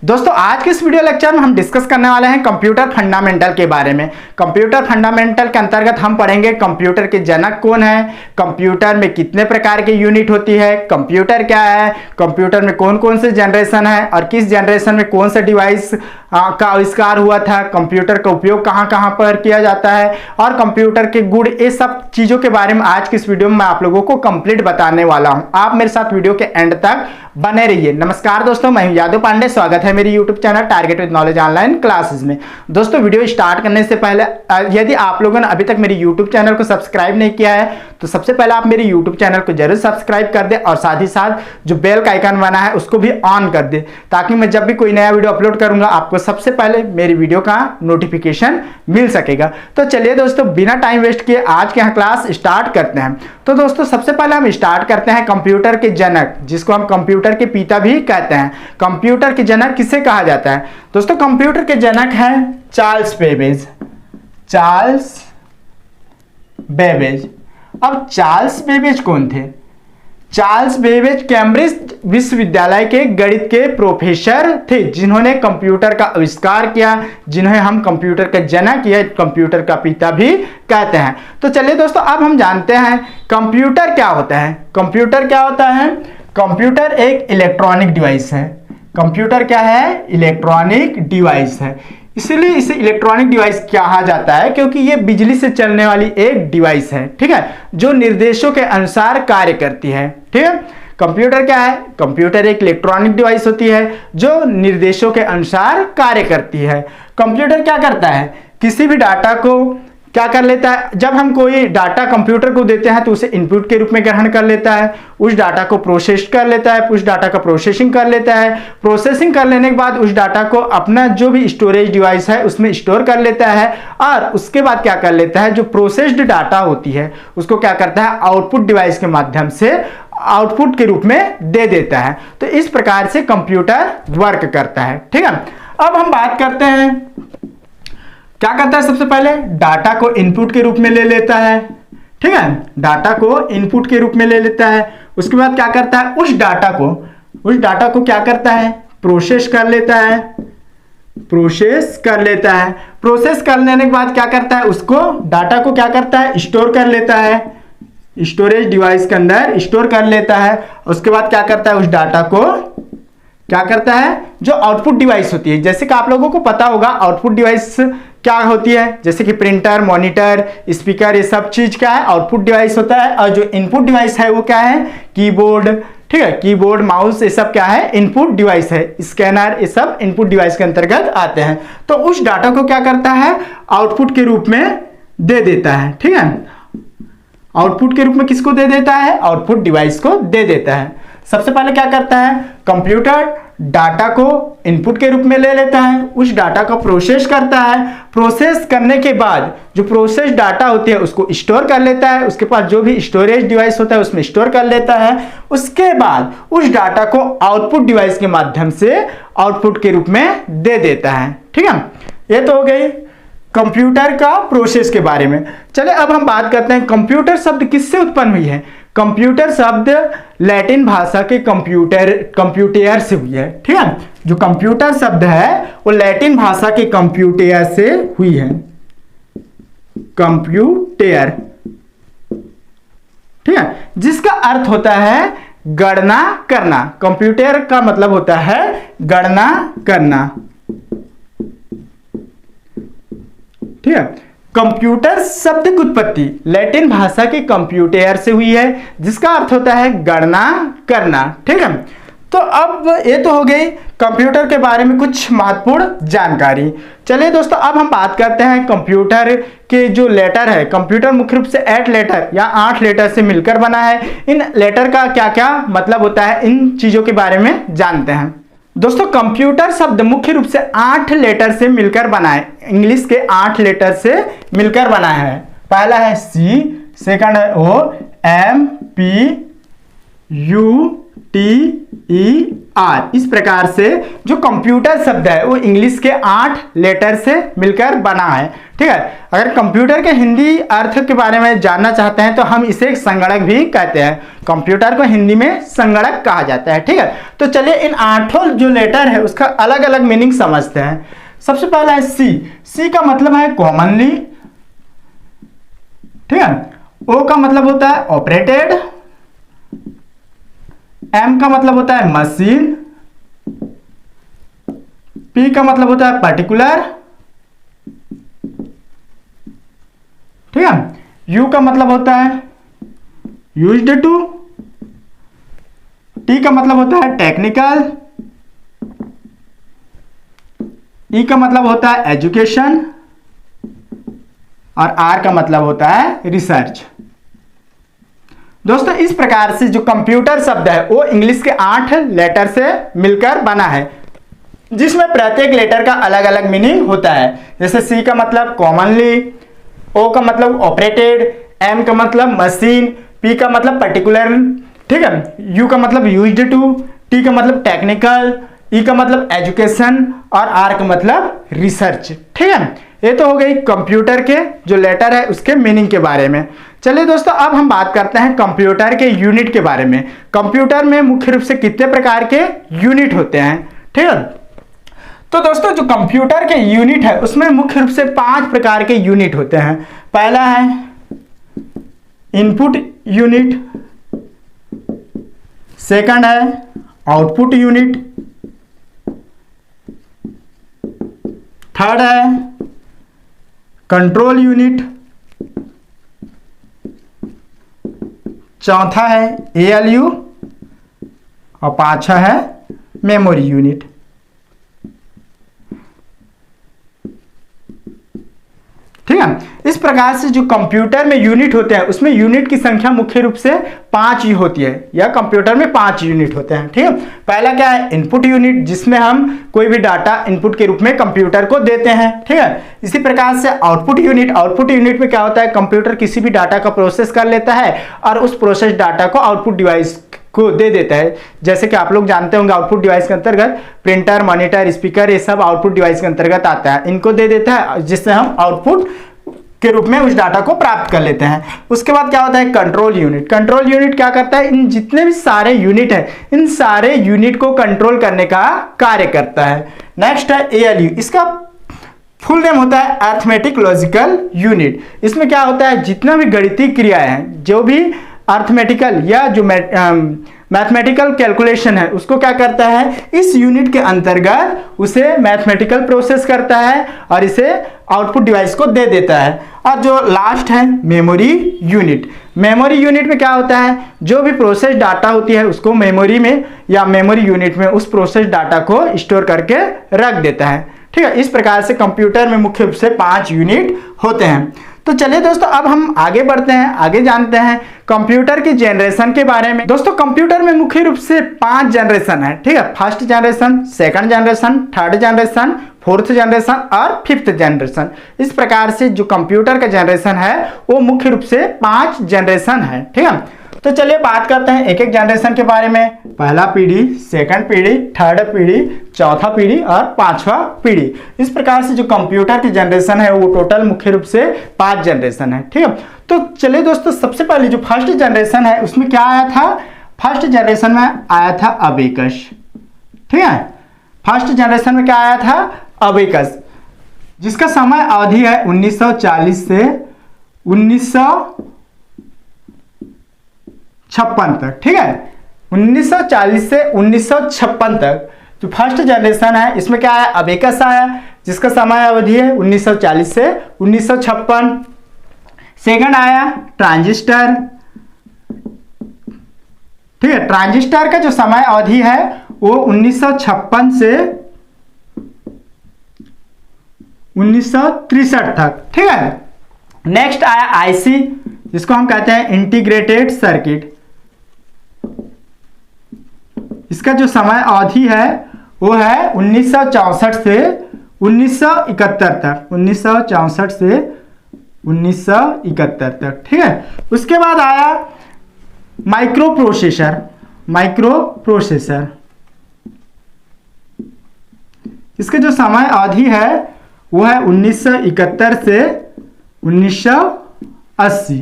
दोस्तों आज के इस वीडियो लेक्चर में हम डिस्कस करने वाले हैं कंप्यूटर फंडामेंटल के बारे में। कंप्यूटर फंडामेंटल के अंतर्गत हम पढ़ेंगे कंप्यूटर के जनक कौन है, कंप्यूटर में कितने प्रकार के यूनिट होती है, कंप्यूटर क्या है, कंप्यूटर में कौन कौन से जनरेशन है और किस जनरेशन में कौन सा डिवाइस का आविष्कार हुआ था, कंप्यूटर का उपयोग कहाँ कहाँ पर किया जाता है और कंप्यूटर के गुण, ये सब चीज़ों के बारे में आज की इस वीडियो में मैं आप लोगों को कंप्लीट बताने वाला हूँ। आप मेरे साथ वीडियो के एंड तक बने रहिए। नमस्कार दोस्तों, मैं हूं यादव पांडे, स्वागत है मेरी YouTube channel target with knowledge online classes में। दोस्तों वीडियो स्टार्ट करने से पहले यदि आप लोगों ने अभी तक मेरी यूट्यूब चैनल को सब्सक्राइब नहीं किया है तो सबसे पहले आप मेरे यूट्यूब चैनल को जरूर सब्सक्राइब कर दे और साथ ही साथ जो बेल का आइकन बना है उसको भी ऑन कर दे, ताकि मैं जब भी कोई नया वीडियो अपलोड करूंगा आपको सबसे पहले मेरी वीडियो का नोटिफिकेशन मिल सकेगा। तो चलिए दोस्तों, बिना टाइम वेस्ट किए आज के यहाँ क्लास स्टार्ट करते हैं। तो दोस्तों सबसे पहले हम स्टार्ट करते हैं कंप्यूटर के जनक, जिसको हम कंप्यूटर के पिता भी कहते हैं। कंप्यूटर के जनक किसे कहा जाता है? दोस्तों कंप्यूटर के जनक हैं चार्ल्स बेबेज। Charles Babbage. अब चार्ल्स बेबेज कौन थे? चार्ल्स बेबेज कैम्ब्रिज विश्वविद्यालय के गणित के प्रोफेसर थे, जिन्होंने कंप्यूटर का आविष्कार किया, जिन्हें हम कंप्यूटर का जनक या कंप्यूटर का पिता भी कहते हैं। तो चलिए दोस्तों, अब हम जानते हैं कंप्यूटर क्या होता है। कंप्यूटर क्या होता है? कंप्यूटर एक इलेक्ट्रॉनिक डिवाइस है। कंप्यूटर क्या है? इलेक्ट्रॉनिक डिवाइस है। इसलिए इसे इलेक्ट्रॉनिक डिवाइस कहा जाता है क्योंकि ये बिजली से चलने वाली एक डिवाइस है, ठीक है, जो निर्देशों के अनुसार कार्य करती है। ठीक है, कंप्यूटर क्या है? कंप्यूटर एक इलेक्ट्रॉनिक डिवाइस होती है जो निर्देशों के अनुसार कार्य करती है। कंप्यूटर क्या करता है? किसी भी डाटा को क्या कर लेता है? जब हम कोई डाटा कंप्यूटर को देते हैं तो उसे इनपुट के रूप में ग्रहण कर लेता है, उस डाटा को प्रोसेस कर लेता है, उस डाटा का प्रोसेसिंग कर लेता है। प्रोसेसिंग कर लेने के बाद उस डाटा को अपना जो भी स्टोरेज डिवाइस है उसमें स्टोर कर लेता है और उसके बाद क्या कर लेता है, जो प्रोसेस्ड डाटा होती है उसको क्या करता है, आउटपुट डिवाइस के माध्यम से आउटपुट के रूप में दे देता है। तो इस प्रकार से कंप्यूटर वर्क करता है। ठीक है, अब हम बात करते हैं क्या करता है। सबसे पहले डाटा को इनपुट के रूप में ले लेता है, ठीक है, डाटा को इनपुट के रूप में ले लेता है। उसके बाद क्या करता है, उस डाटा को क्या करता है, प्रोसेस कर लेता है। प्रोसेस कर लेता है। प्रोसेस कर लेने के बाद क्या करता है, उसको डाटा को क्या करता है, स्टोर कर लेता है, स्टोरेज डिवाइस के अंदर स्टोर कर लेता है। उसके बाद क्या करता है, उस डाटा को क्या करता है, जो आउटपुट डिवाइस होती है, जैसे कि आप लोगों को पता होगा आउटपुट डिवाइस क्या होती है, जैसे कि प्रिंटर, मॉनिटर, स्पीकर, ये सब चीज क्या है, आउटपुट डिवाइस होता है। और जो इनपुट डिवाइस है वो क्या है, कीबोर्ड, ठीक है, कीबोर्ड, माउस, ये सब क्या है, इनपुट डिवाइस है। स्कैनर, ये सब इनपुट डिवाइस के अंतर्गत आते हैं। तो उस डाटा को क्या करता है, आउटपुट के रूप में दे देता है। ठीक है, आउटपुट के रूप में किसको दे देता है, आउटपुट डिवाइस को दे देता है। सबसे पहले क्या करता है, कंप्यूटर डाटा को इनपुट के रूप में ले लेता है, उस डाटा को प्रोसेस करता है। प्रोसेस करने के बाद जो प्रोसेस डाटा होती है उसको स्टोर कर लेता है, उसके पास जो भी स्टोरेज डिवाइस होता है उसमें स्टोर कर लेता है। उसके बाद उस डाटा को आउटपुट डिवाइस के माध्यम से आउटपुट के रूप में दे देता है। ठीक है, ये तो हो गई कंप्यूटर का प्रोसेस के बारे में। चले अब हम बात करते हैं कंप्यूटर शब्द किससे उत्पन्न हुई है। कंप्यूटर शब्द लैटिन भाषा के कंप्यूटर से हुई है। ठीक है, जो कंप्यूटर शब्द है वो लैटिन भाषा के कंप्यूटर से हुई है। कंप्यूटर, ठीक है, जिसका अर्थ होता है गणना करना। कंप्यूटर का मतलब होता है गणना करना। ठीक है, कंप्यूटर शब्द की उत्पत्ति लैटिन भाषा के कंप्यूटर से हुई है, जिसका अर्थ होता है गणना करना। ठीक है, तो अब ये तो हो गई कंप्यूटर के बारे में कुछ महत्वपूर्ण जानकारी। चलिए दोस्तों, अब हम बात करते हैं कंप्यूटर के जो लेटर है। कंप्यूटर मुख्य रूप से 8 लेटर या 8 लेटर से मिलकर बना है। इन लेटर का क्या क्या मतलब होता है, इन चीजों के बारे में जानते हैं। दोस्तों कंप्यूटर शब्द मुख्य रूप से 8 लेटर से मिलकर बना है। इंग्लिश के 8 लेटर से मिलकर बना है। पहला है सी, सेकंड है O, M, P, U, T, E, R. इस प्रकार से जो कंप्यूटर शब्द है वो इंग्लिश के 8 लेटर से मिलकर बना है। ठीक है, अगर कंप्यूटर के हिंदी अर्थ के बारे में जानना चाहते हैं तो हम इसे एक संगणक भी कहते हैं। कंप्यूटर को हिंदी में संगणक कहा जाता है। ठीक है, तो चलिए इन 8 जो लेटर है उसका अलग अलग मीनिंग समझते हैं। सबसे पहला है सी। सी का मतलब है कॉमनली। ठीक है, ओ का मतलब होता है ऑपरेटेड, एम का मतलब होता है मशीन, पी का मतलब होता है पर्टिकुलर। ठीक है, यू का मतलब होता है यूज्ड टू, टी का मतलब होता है टेक्निकल, ई का मतलब होता है एजुकेशन और आर का मतलब होता है रिसर्च। दोस्तों इस प्रकार से जो कंप्यूटर शब्द है वो इंग्लिश के 8 लेटर से मिलकर बना है, जिसमें प्रत्येक लेटर का अलग अलग मीनिंग होता है। जैसे सी का मतलब कॉमनली, ओ का मतलब ऑपरेटेड, एम का मतलब मशीन, पी का मतलब पर्टिकुलर, ठीक है, यू का मतलब यूज्ड टू, टी का मतलब टेक्निकल, ई का मतलब एजुकेशन और आर का मतलब रिसर्च। ठीक है, ये तो हो गई कंप्यूटर के जो लेटर है उसके मीनिंग के बारे में। चलिए दोस्तों अब हम बात करते हैं कंप्यूटर के यूनिट के बारे में। कंप्यूटर में मुख्य रूप से कितने प्रकार के यूनिट होते हैं। ठीक है, तो दोस्तों जो कंप्यूटर के यूनिट है उसमें मुख्य रूप से 5 प्रकार के यूनिट होते हैं। पहला है इनपुट यूनिट, सेकंड है आउटपुट यूनिट, थर्ड है कंट्रोल यूनिट, चौथा है ALU और पांचवा है मेमोरी यूनिट। ठीक है, इस प्रकार से जो कंप्यूटर में यूनिट होते हैं उसमें यूनिट की संख्या मुख्य रूप से 5 ही होती है, या कंप्यूटर में 5 यूनिट होते हैं। ठीक है, पहला क्या है इनपुट यूनिट, जिसमें हम कोई भी डाटा इनपुट के रूप में कंप्यूटर को देते हैं। ठीक है, इसी प्रकार से आउटपुट यूनिट। आउटपुट यूनिट में क्या होता है, कंप्यूटर किसी भी डाटा का प्रोसेस कर लेता है और उस प्रोसेस डाटा को आउटपुट डिवाइस को दे देता है। जैसे कि आप लोग जानते होंगे आउटपुट डिवाइस के अंतर्गत प्रिंटर, मॉनिटर, स्पीकर, ये सब आउटपुट डिवाइस के अंतर्गत आता है। इनको दे देता है जिससे हम आउटपुट के रूप में उस डाटा को प्राप्त कर लेते हैं। उसके बाद क्या होता है कंट्रोल यूनिट। कंट्रोल यूनिट क्या करता है, इन जितने भी सारे यूनिट हैं इन सारे यूनिट को कंट्रोल करने का कार्य करता है। नेक्स्ट है ALU। इसका फुल नेम होता है अर्थमेटिक लॉजिकल यूनिट। इसमें क्या होता है, जितना भी गणितीय क्रियाएं हैं, जो भी अर्थमेटिकल या जो मैथमेटिकल कैलकुलेशन है उसको क्या करता है, इस यूनिट के अंतर्गत उसे मैथमेटिकल प्रोसेस करता है और इसे आउटपुट डिवाइस को दे देता है। और जो लास्ट है मेमोरी यूनिट। मेमोरी यूनिट में क्या होता है, जो भी प्रोसेस डाटा होती है उसको मेमोरी में या मेमोरी यूनिट में उस प्रोसेस डाटा को स्टोर करके रख देता है। ठीक है, इस प्रकार से कंप्यूटर में मुख्य रूप से 5 यूनिट होते हैं। तो चलिए दोस्तों अब हम आगे बढ़ते हैं, आगे जानते हैं कंप्यूटर की जनरेशन के बारे में। दोस्तों कंप्यूटर में मुख्य रूप से 5 जनरेशन है। ठीक है, first generation, second generation, third generation, fourth generation और फिफ्थ जनरेशन। इस प्रकार से जो कंप्यूटर का जनरेशन है वो मुख्य रूप से 5 जनरेशन है। ठीक है, तो चलिए बात करते हैं एक एक जनरेशन के बारे में। पहला पीढ़ी, सेकंड पीढ़ी, थर्ड पीढ़ी, चौथा पीढ़ी और पांचवा पीढ़ी। इस प्रकार से जो कंप्यूटर की जनरेशन है वो टोटल मुख्य रूप से 5 जनरेशन है। ठीक है, तो चलिए दोस्तों सबसे पहले जो फर्स्ट जनरेशन है उसमें क्या आया था, फर्स्ट जनरेशन में आया था अबेकस। ठीक है, फर्स्ट जनरेशन में क्या आया था, अबेकस, जिसका समय अवधि है 1940 से 1956 तक। ठीक है, 1940 से 1956 तक जो फर्स्ट जनरेशन है इसमें क्या आया, अबेकस आया, जिसका समय अवधि है 1940 से 1956। सेकंड आया ट्रांजिस्टर। ठीक है, ट्रांजिस्टर का जो समय अवधि है वो 1956 से 1963 तक। ठीक है, नेक्स्ट आया आईसी, जिसको हम कहते हैं इंटीग्रेटेड सर्किट। इसका जो समय अवधि है वो है 1964 से 1971 तक, 1964 से 1971 तक। ठीक है, उसके बाद आया माइक्रो प्रोसेसर। माइक्रो प्रोसेसर इसके जो समय अवधि है वो है 1971 से 1980।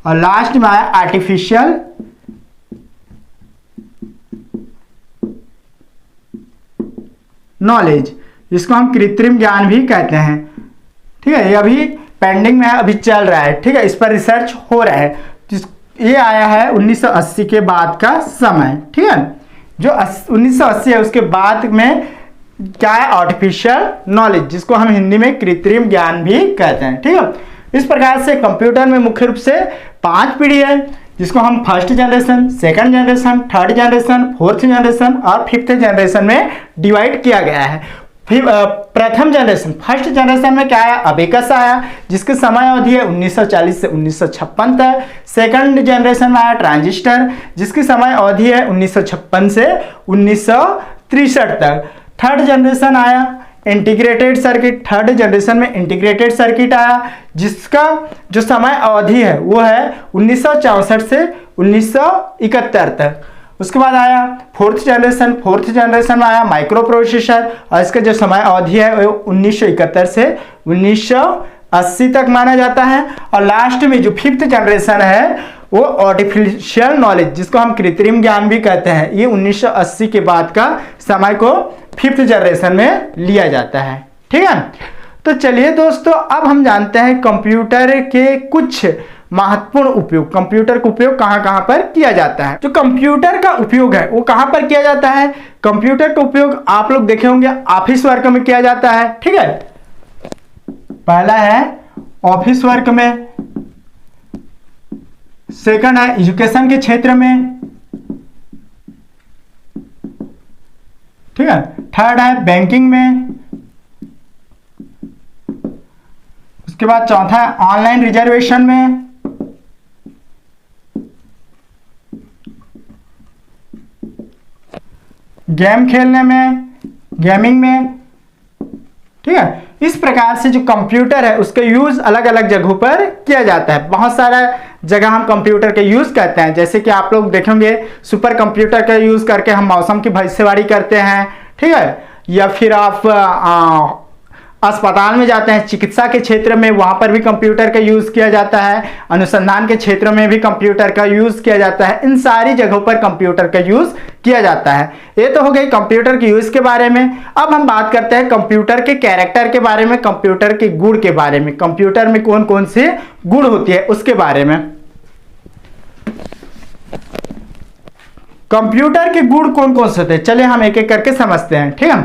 और लास्ट में आया आर्टिफिशियल नॉलेज, जिसको हम कृत्रिम ज्ञान भी कहते हैं। ठीक है, ये अभी पेंडिंग में है, अभी चल रहा है। ठीक है, इस पर रिसर्च हो रहा है। ये आया है 1980 के बाद का समय। ठीक है, जो 1980 है उसके बाद में क्या है, आर्टिफिशियल नॉलेज, जिसको हम हिंदी में कृत्रिम ज्ञान भी कहते हैं। ठीक है, इस प्रकार से कंप्यूटर में मुख्य रूप से 5 पीढ़ी है, जिसको हम first generation, second generation, third generation, fourth generation और फिफ्थ जनरेशन में डिवाइड किया गया है। फिर प्रथम जनरेशन, फर्स्ट जनरेशन में क्या आया, अबेकस आया, जिसकी समय अवधि है 1940 से 1956 तक। सेकंड जनरेशन में आया ट्रांजिस्टर, जिसकी समय अवधि है 1956 से 1963 तक। थर्ड जनरेशन आया इंटीग्रेटेड सर्किट, थर्ड जनरेशन में इंटीग्रेटेड सर्किट आया, जिसका जो समय अवधि है वो है 1964 से 1971 तक। उसके बाद आया फोर्थ जनरेशन में आया माइक्रो प्रोसेसर, और इसका जो समय अवधि है वो 1971 से 1980 तक माना जाता है। और लास्ट में जो फिफ्थ जनरेशन है वो आर्टिफिशियल नॉलेज, जिसको हम कृत्रिम ज्ञान भी कहते हैं, ये 1980 के बाद का समय को फिफ्थ जनरेशन में लिया जाता है। ठीक है, तो चलिए दोस्तों, अब हम जानते हैं कंप्यूटर के कुछ महत्वपूर्ण उपयोग। कंप्यूटर का उपयोग कहां कहां पर किया जाता है। जो कंप्यूटर का उपयोग है वो कहां पर किया जाता है। कंप्यूटर का उपयोग आप लोग देखे होंगे ऑफिस वर्क में किया जाता है। ठीक है, पहला है ऑफिस वर्क में, सेकंड है एजुकेशन के क्षेत्र में, ठीक है, थर्ड है बैंकिंग में, उसके बाद चौथा है ऑनलाइन रिजर्वेशन में, गेम खेलने में, गेमिंग में। ठीक है, इस प्रकार से जो कंप्यूटर है उसका यूज अलग अलग जगहों पर किया जाता है। बहुत सारा जगह हम कंप्यूटर का यूज करते हैं, जैसे कि आप लोग देखेंगे सुपर कंप्यूटर का यूज करके हम मौसम की भविष्यवाणी करते हैं। ठीक है, या फिर आप अस्पताल में जाते हैं, चिकित्सा के क्षेत्र में, वहां पर भी कंप्यूटर का यूज किया जाता है। अनुसंधान के क्षेत्र में भी कंप्यूटर का यूज किया जाता है। इन सारी जगहों पर कंप्यूटर का यूज किया जाता है। ये तो हो गई कंप्यूटर के यूज के बारे में। अब हम बात करते हैं कंप्यूटर के कैरेक्टर के बारे में, कंप्यूटर के गुण के बारे में, कंप्यूटर में कौन कौन से गुण होती है उसके बारे में। कंप्यूटर के गुण कौन कौन से होते हैं, चलिए हम एक एक करके समझते हैं। ठीक है,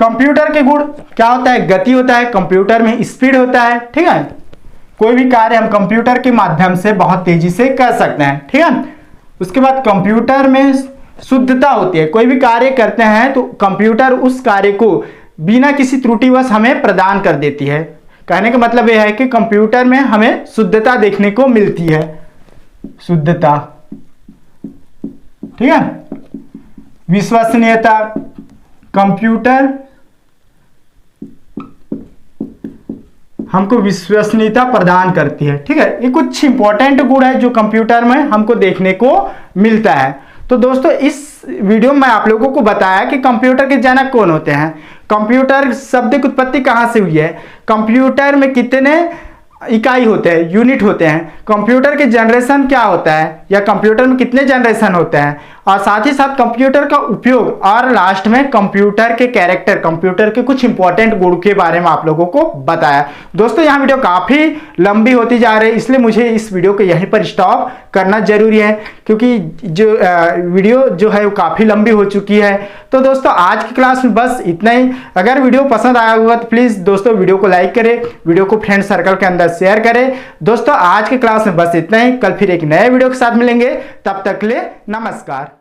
कंप्यूटर के गुण क्या होता है, गति होता है, कंप्यूटर में स्पीड होता है। ठीक है, कोई भी कार्य हम कंप्यूटर के माध्यम से बहुत तेजी से कर सकते हैं। ठीक है, उसके बाद कंप्यूटर में शुद्धता होती है। कोई भी कार्य करते हैं तो कंप्यूटर उस कार्य को बिना किसी त्रुटिवश हमें प्रदान कर देती है। कहने का मतलब यह है कि कंप्यूटर में हमें शुद्धता देखने को मिलती है, शुद्धता। ठीक है, विश्वसनीयता, कंप्यूटर हमको विश्वसनीयता प्रदान करती है। ठीक है, ये कुछ इंपॉर्टेंट गुण है जो कंप्यूटर में हमको देखने को मिलता है। तो दोस्तों, इस वीडियो में आप लोगों को बताया कि कंप्यूटर के जनक कौन होते हैं, कंप्यूटर शब्द की उत्पत्ति कहां से हुई है, कंप्यूटर में कितने इकाई होते हैं, यूनिट होते हैं, कंप्यूटर के जनरेशन क्या होता है या कंप्यूटर में कितने जनरेशन होते हैं, और साथ ही साथ कंप्यूटर का उपयोग, और लास्ट में कंप्यूटर के कैरेक्टर, कंप्यूटर के कुछ इंपॉर्टेंट गुण के बारे में आप लोगों को बताया। दोस्तों, यहाँ वीडियो काफी लंबी होती जा रही है, इसलिए मुझे इस वीडियो को यहीं पर स्टॉप करना जरूरी है, क्योंकि जो वीडियो जो है वो काफी लंबी हो चुकी है। तो दोस्तों, आज की क्लास में बस इतना ही। अगर वीडियो पसंद आया होगा तो प्लीज दोस्तों वीडियो को लाइक करें, वीडियो को फ्रेंड सर्कल के अंदर शेयर करें। दोस्तों, आज की क्लास में बस इतना ही। कल फिर एक नए वीडियो के साथ मिलेंगे, तब तक के लिए नमस्कार।